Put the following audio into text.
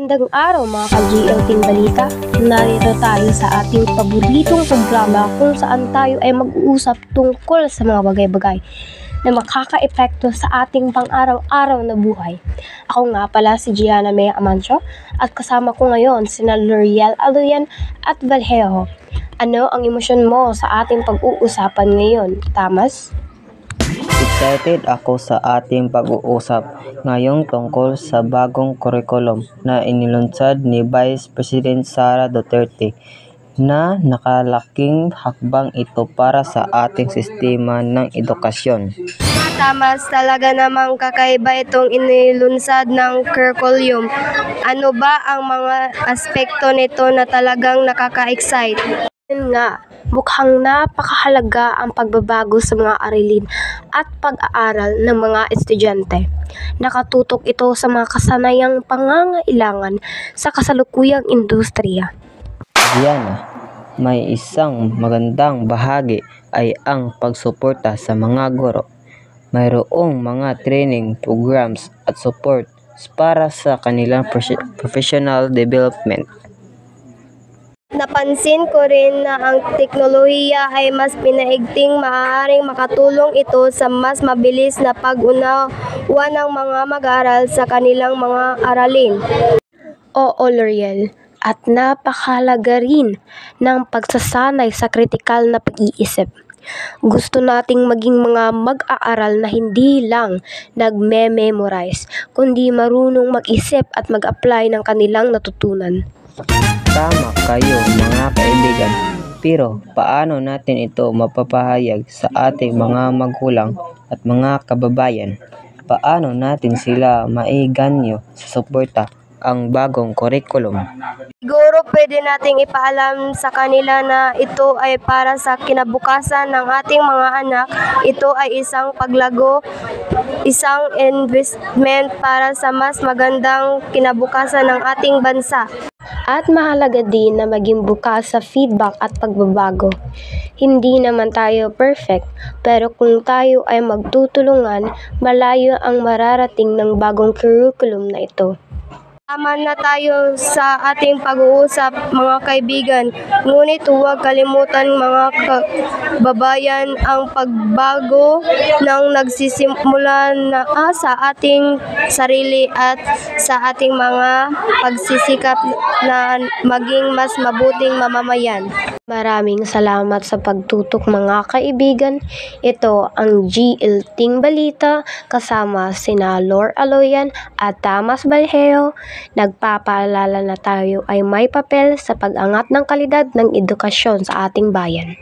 Magandang araw mga ka-GLTing Balita. Narito tayo sa ating paboritong programa kung saan tayo ay mag-uusap tungkol sa mga bagay-bagay na makaka-epekto sa ating pang-araw-araw na buhay. Ako nga pala si Gianna May Amancio at kasama ko ngayon sina L'Oreal Aloyan at Vallejo. Ano ang emosyon mo sa ating pag-uusapan ngayon, Tamas? Excited ako sa ating pag-uusap ngayong tungkol sa bagong kurikulum na inilunsad ni Vice President Sara Duterte na nakalaking hakbang ito para sa ating sistema ng edukasyon. Tamas, talaga namang kakaiba itong inilunsad ng curriculum. Ano ba ang mga aspekto nito na talagang nakaka-excite? Yun nga, mukhang napakahalaga ang pagbabago sa mga aralin at pag-aaral ng mga estudyante. Nakatutok ito sa mga kasanayang pangangailangan sa kasalukuyang industriya. Diana, may isang magandang bahagi ay ang pagsuporta sa mga guro. Mayroong mga training programs at support para sa kanilang professional development. Napansin ko rin na ang teknolohiya ay mas pinaigting, maaaring makatulong ito sa mas mabilis na pag-unawa ng mga mag-aaral sa kanilang mga aralin. Oo, L'Oreal, at napakahalaga rin ng pagsasanay sa kritikal na pag-iisip. Gusto nating maging mga mag-aaral na hindi lang nagme-memorize, kundi marunong mag-isip at mag-apply ng kanilang natutunan. Tama kayo mga kaibigan, pero paano natin ito mapapahayag sa ating mga magulang at mga kababayan? Paano natin sila maiganyo sa suporta ang bagong kurikulum? Siguro pwede nating ipaalam sa kanila na ito ay para sa kinabukasan ng ating mga anak. Ito ay isang paglago, isang investment para sa mas magandang kinabukasan ng ating bansa. At mahalaga din na maging bukas sa feedback at pagbabago. Hindi naman tayo perfect, pero kung tayo ay magtutulungan, malayo ang mararating ng bagong curriculum na ito. Tama na tayo sa ating pag-uusap mga kaibigan, ngunit huwag kalimutan mga kababayan ang pagbago ng nagsisimula na sa ating sarili at sa ating mga pagsisikap na maging mas mabuting mamamayan. Maraming salamat sa pagtutok mga kaibigan. Ito ang GLTing Balita kasama sina L'Oreal Aloyan at Tamas Vallejo. Nagpapaalala na tayo ay may papel sa pag-angat ng kalidad ng edukasyon sa ating bayan.